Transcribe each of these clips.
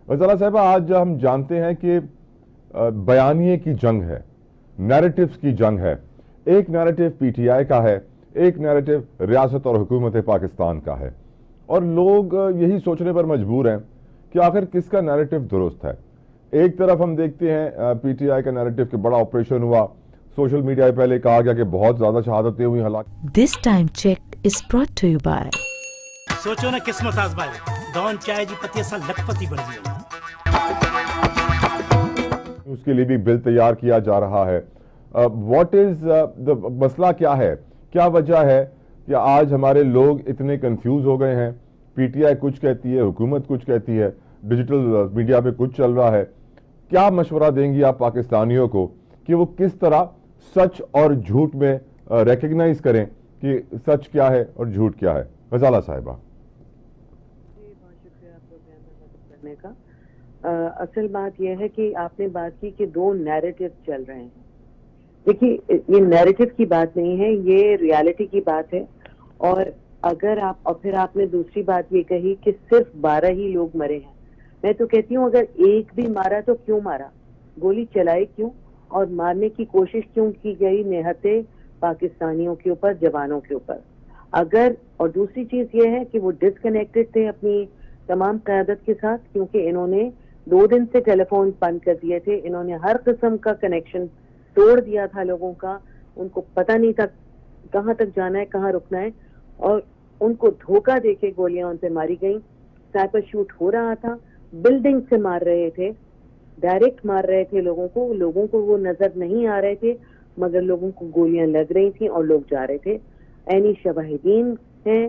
غزالہ صاحبہ، آج ہم جانتے ہیں کہ بیانیے کی جنگ ہے، نیریٹیوز کی جنگ ہے. ایک نیریٹیو پی ٹی آئی کا ہے، ایک نیریٹیو ریاست اور حکومت پاکستان کا ہے، اور لوگ یہی سوچنے پر مجبور ہیں کہ آخر کس کا نیریٹیو درست ہے. ایک طرف ہم دیکھتے ہیں پی ٹی آئی کا نیریٹیو کہ بڑا آپریشن ہوا، سوشل میڈیا پہ پہلے کہا گیا کہ بہت زیادہ شہادتیں ہوئی، ہلاک. This time check is brought to you by سوچو نا قسمت آزمائے دون چائے جی پتی اساں لکھپتی بن گئی. اس کے لیے بھی بل تیار کیا جا رہا ہے. واٹ از مسئلہ کیا ہے، کیا وجہ ہے کہ آج ہمارے لوگ اتنے کنفیوز ہو گئے ہیں؟ پی ٹی آئی کچھ کہتی ہے، حکومت کچھ کہتی ہے، ڈیجیٹل میڈیا پہ کچھ چل رہا ہے. کیا مشورہ دیں گی آپ پاکستانیوں کو کہ وہ کس طرح سچ اور جھوٹ میں ریکگنائز کریں کہ سچ کیا ہے اور جھوٹ کیا ہے؟ غزالہ صاحبہ. بہت شکریہ آپ کو مدد کرنے کا. اصل بات یہ ہے کہ آپ نے بات کی کہ دو نیریٹو چل رہے ہیں. دیکھیے، یہ نیریٹو کی بات نہیں ہے، یہ ریالٹی کی بات ہے. اور اگر آپ اور پھر آپ نے دوسری بات یہ کہی کہ صرف 12 ہی لوگ مرے ہیں. میں تو کہتی ہوں اگر ایک بھی مارا تو کیوں مارا، گولی چلائی کیوں، اور مارنے کی کوشش کیوں کی گئی نہتے پاکستانیوں کے اوپر، جوانوں کے اوپر. اگر اور دوسری چیز یہ ہے کہ وہ ڈسکنیکٹڈ تھے اپنی تمام قیادت کے ساتھ، کیونکہ انہوں نے 2 دن سے ٹیلی فون بند کر دیے تھے. انہوں نے ہر قسم کا کنیکشن توڑ دیا تھا لوگوں کا. ان کو پتہ نہیں تھا کہاں تک جانا ہے، کہاں رکنا ہے، اور ان کو دھوکہ دے کے گولیاں ان پہ ماری گئیں. سنائپر شوٹ ہو رہا تھا، بلڈنگ سے مار رہے تھے، ڈائریکٹ مار رہے تھے لوگوں کو وہ نظر نہیں آ رہے تھے، مگر لوگوں کو گولیاں لگ رہی تھیں اور لوگ جا رہے تھے. عینی شواہدین ہیں،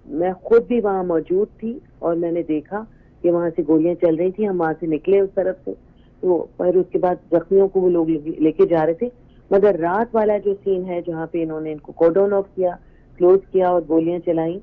میں خود بھی وہاں موجود تھی اور میں نے دیکھا کہ وہاں سے گولیاں چل رہی تھیں. ہم وہاں سے نکلے اس طرف سے، تو پھر اس کے بعد زخمیوں کو وہ لوگ لے کے جا رہے تھے. مگر رات والا جو سین ہے جہاں پہ انہوں نے ان کو کورڈن آف کیا، کلوز کیا اور گولیاں چلائیں،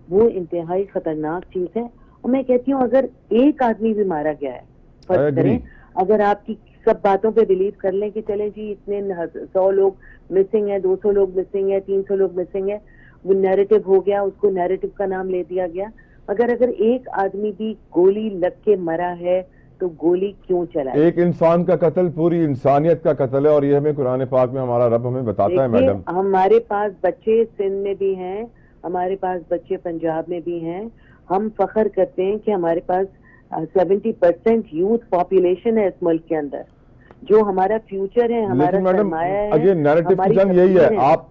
وہ انتہائی خطرناک چیز ہے. اور میں کہتی ہوں اگر ایک آدمی بھی مارا گیا ہے، فرض کریں اگر آپ کی سب باتوں پہ بلیو کر لیں کہ چلیں جی اتنے 100 لوگ مسنگ ہیں، 200 لوگ مسنگ ہیں، 300 لوگ مسنگ ہیں، وہ نیریٹو ہو گیا، اس کو نیریٹو کا نام لے دیا گیا. اگر ایک آدمی بھی گولی لگ کے مرا ہے تو گولی کیوں چلائے؟ ایک انسان کا قتل پوری انسانیت کا قتل ہے، اور یہ ہمیں قرآن پاک میں ہمارا رب ہمیں بتاتا ہے. میڈم، ہمارے پاس بچے سندھ میں بھی ہیں، ہمارے پاس بچے پنجاب میں بھی ہیں. ہم فخر کرتے ہیں کہ ہمارے پاس 70% یوتھ پاپولیشن ہے اس ملک کے اندر، جو ہمارا فیوچر ہے، ہمارا سرمایہ ہے. یہ نیریٹو کی جنگ یہی ہے.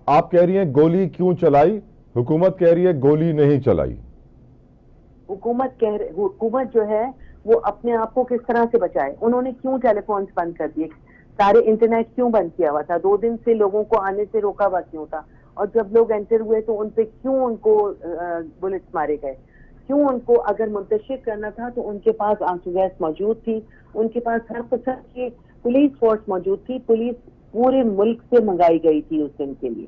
آپ کہہ رہی ہیں گولی کیوں چلائی، حکومت کہہ رہی ہے گولی نہیں چلائی. حکومت جو ہے وہ اپنے آپ کو کس طرح سے بچائے؟ انہوں نے کیوں ٹیلی فونز بند کر دیے؟ سارے انٹرنیٹ کیوں بند کیا ہوا تھا؟ 2 دن سے لوگوں کو آنے سے روکا ہوا کیوں تھا؟ اور جب لوگ انٹر ہوئے تو ان پہ کیوں ان کو بلٹس مارے گئے؟ کیوں ان کو اگر منتشر کرنا تھا تو ان کے پاس آنسو گیس موجود تھی، ان کے پاس ہر قسم کی پولیس فورس موجود تھی. پولیس پورے ملک سے منگائی گئی تھی اس دن کے لیے.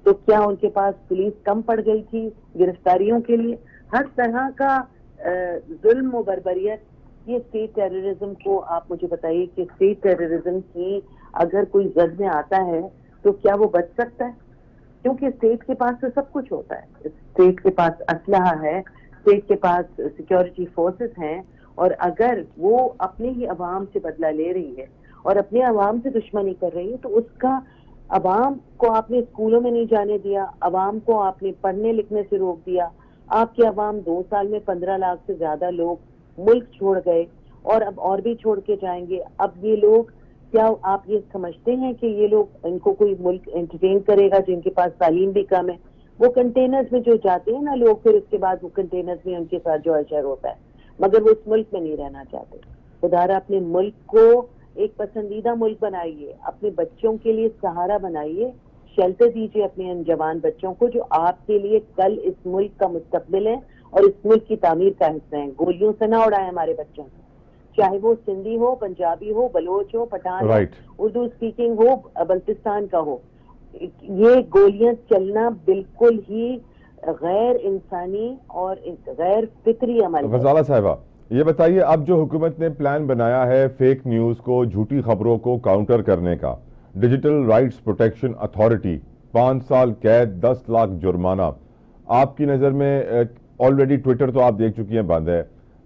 تو کیا ان کے پاس پولیس کم پڑ گئی تھی گرفتاریوں کے لیے؟ ہر طرح کا ظلم و بربریت. یہ اسٹیٹ ٹیررزم کو آپ مجھے بتائیے کہ اسٹیٹ ٹیررزم کی اگر کوئی زد میں آتا ہے تو کیا وہ بچ سکتا ہے؟ کیونکہ اسٹیٹ کے پاس تو سب کچھ ہوتا ہے. اسٹیٹ کے پاس اسلحہ ہے، اسٹیٹ کے پاس سیکیورٹی فورسز ہیں، اور اگر وہ اپنے ہی عوام سے بدلہ لے رہی ہے اور اپنے عوام سے دشمنی کر رہی ہے تو اس کا عوام کو آپ نے اسکولوں میں نہیں جانے دیا، عوام کو آپ نے پڑھنے لکھنے سے روک دیا. آپ کے عوام 2 سال میں 15 لاکھ سے زیادہ لوگ ملک چھوڑ گئے، اور اب اور بھی چھوڑ کے جائیں گے. اب یہ لوگ، کیا آپ یہ سمجھتے ہیں کہ یہ لوگ ان کو کوئی ملک انٹرٹین کرے گا جن کے پاس تعلیم بھی کم ہے؟ وہ کنٹینرز میں جو جاتے ہیں نا لوگ، پھر اس کے بعد وہ کنٹینرز میں ان کے ساتھ جو اشر ہوتا ہے، مگر وہ اس ملک میں نہیں رہنا چاہتے. خدارا اپنے ملک کو ایک پسندیدہ ملک بنائیے، اپنے بچوں کے لیے سہارا بنائیے، شیلٹر دیجیے اپنے ان جوان بچوں کو جو آپ کے لیے کل اس ملک کا مستقبل ہے اور اس ملک کی تعمیر کا حصہ ہیں. گولیوں سے نہ اڑائیں ہمارے بچوں کو، چاہے وہ سندھی ہو، پنجابی ہو، بلوچ ہو، پٹھان ہو، اردو اسپیکنگ ہو، بلتستان کا ہو. یہ گولیاں چلنا بالکل ہی غیر انسانی اور غیر فطری عمل ہے. غزالہ صاحبہ، یہ بتائیے اب جو حکومت نے پلان بنایا ہے فیک نیوز کو، جھوٹی خبروں کو کاؤنٹر کرنے کا، ڈیجیٹل رائٹس پروٹیکشن اتھارٹی، 5 سال قید، 10 لاکھ جرمانہ، آپ کی نظر میں آلریڈی ٹویٹر تو آپ دیکھ چکی ہیں بند ہے،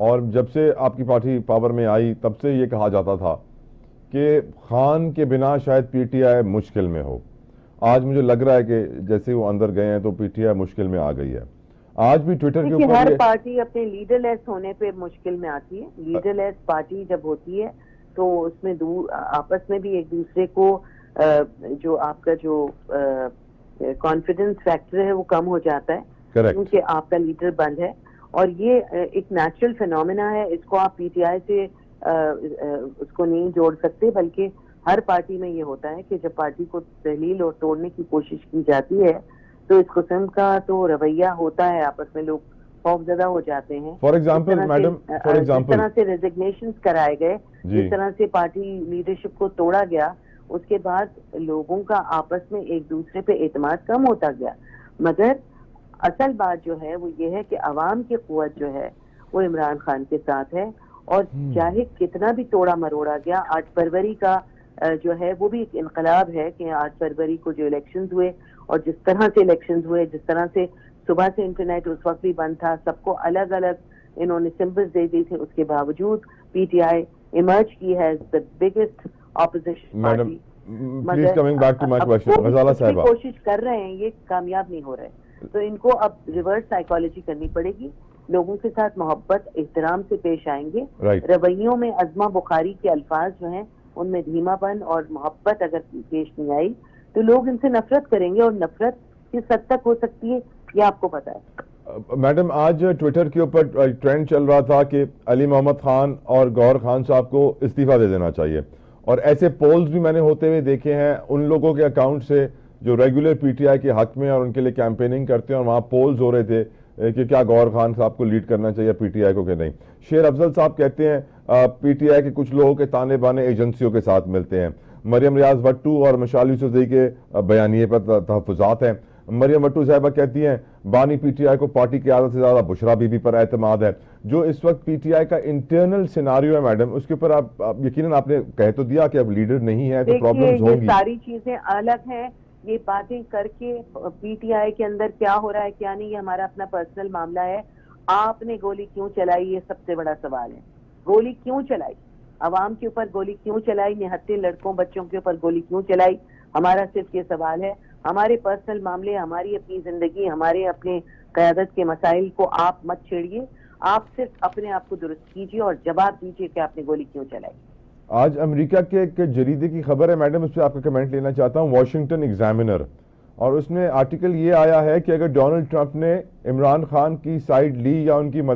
اور جب سے آپ کی پارٹی پاور میں آئی تب سے یہ کہا جاتا تھا کہ خان کے بنا شاید پی ٹی آئی مشکل میں ہو. آج مجھے لگ رہا ہے کہ جیسے وہ اندر گئے ہیں تو پی ٹی آئی مشکل میں آ گئی ہے. آج بھی ٹویٹر کے اوپر ہر پارٹی اپنے لیڈر لیس ہونے پہ مشکل میں آتی ہے. لیڈر لیس پارٹی جب ہوتی ہے تو اس میں آپس میں بھی ایک دوسرے کو جو آپ کا جو کانفیڈنس فیکٹر ہے وہ کم ہو جاتا ہے, کیونکہ آپ کا لیڈر بند ہے. اور یہ ایک نیچرل فینومینا ہے, اس کو آپ پی ٹی آئی سے اس کو نہیں جوڑ سکتے, بلکہ ہر پارٹی میں یہ ہوتا ہے کہ جب پارٹی کو تحلیل اور توڑنے کی کوشش کی جاتی ہے تو اس قسم کا تو رویہ ہوتا ہے, آپس میں لوگ خوف زدہ ہو جاتے ہیں. فار ایگزامپل میڈم, جس طرح سے ریزگنیشنز کرائے گئے, جس طرح سے پارٹی لیڈرشپ کو توڑا گیا, اس کے بعد لوگوں کا آپس میں ایک دوسرے پہ اعتماد کم ہوتا گیا. مگر اصل بات جو ہے وہ یہ ہے کہ عوام کی قوت جو ہے وہ عمران خان کے ساتھ ہے, اور چاہے کتنا بھی توڑا مروڑا گیا, 8 فروری کا جو ہے وہ بھی ایک انقلاب ہے کہ 8 فروری کو جو الیکشنز ہوئے اور جس طرح سے الیکشنز ہوئے, جس طرح سے صبح سے انٹرنیٹ اس وقت بھی بند تھا, سب کو الگ الگ انہوں نے سمبلز دے دی تھے, اس کے باوجود پی ٹی آئی ایمرج کی ہے the biggest opposition party. کوشش کر رہے ہیں, یہ کامیاب نہیں ہو رہے, تو ان کو اب ریورس سائیکالوجی کرنی پڑے گی. لوگوں کے ساتھ محبت احترام سے پیش آئیں گے. رویوں میں عزمہ بخاری کے الفاظ جو ہیں ان میں دھیما پن اور محبت اگر پیش نہیں آئی تو لوگ ان سے نفرت کریں گے, اور نفرت کس حد تک ہو سکتی ہے یہ آپ کو پتا ہے. میڈم, آج ٹویٹر کے اوپر ٹرینڈ چل رہا تھا کہ علی محمد خان اور گوہر خان صاحب کو استعفیٰ دے دینا چاہیے, اور ایسے پولز بھی میں نے ہوتے ہوئے دیکھے ہیں ان لوگوں کے اکاؤنٹ سے جو ریگولر پی ٹی آئی کے حق میں اور ان کے لیے کیمپیننگ کرتے ہیں, اور وہاں پولز ہو رہے تھے کہ کیا گوہر خان صاحب کو لیڈ کرنا چاہیے پی ٹی آئی کو کہ نہیں. شیر افضل صاحب کہتے ہیں پی ٹی آئی کے کچھ لوگوں کے تانے بانے ایجنسیوں کے ساتھ ملتے ہیں. مریم ریاض وٹو اور مشال یوسفزئی کے بیانیے پر تحفظات ہیں. مریم وٹو صاحبہ کہتی ہیں بانی پی ٹی آئی کو پارٹی قیادت سے زیادہ بشرا بی بی پر اعتماد ہے. جو اس وقت پی ٹی آئی کا انٹرنل سیناریو ہے میڈم, اس کے اوپر آپ یقیناً آپ نے کہہ تو دیا کہ اب لیڈر نہیں ہے تو پرابلمز ہوں گی. ساری چیزیں الگ ہیں, یہ باتیں کر کے پی ٹی آئی کے اندر کیا ہو رہا ہے کیا نہیں, یہ ہمارا اپنا پرسنل معاملہ ہے. آپ نے گولی کیوں چلائی, یہ سب سے بڑا سوال ہے. گولی کیوں چلائی, عوام کے اوپر گولی کیوں چلائی, نہتے لڑکوں بچوں کے اوپر گولی کیوں چلائی, ہمارا صرف یہ سوال ہے. ہمارے پرسنل معاملے, ہماری اپنی زندگی, ہمارے اپنے قیادت کے مسائل کو آپ مت چھیڑیے. آپ صرف اپنے آپ کو درست کیجیے اور جواب دیجیے کہ آپ نے گولی کیوں چلائی. آج امریکہ کے ایک جریدے کی خبر ہے میڈم, اس پہ آپ کا کمنٹ لینا چاہتا ہوں. واشنگٹن ایگزامینر, اور اس میں آرٹیکل یہ آیا ہے کہ اگر ڈونلڈ ٹرمپ نے عمران خان کی سائیڈ لی یا ان کی مدد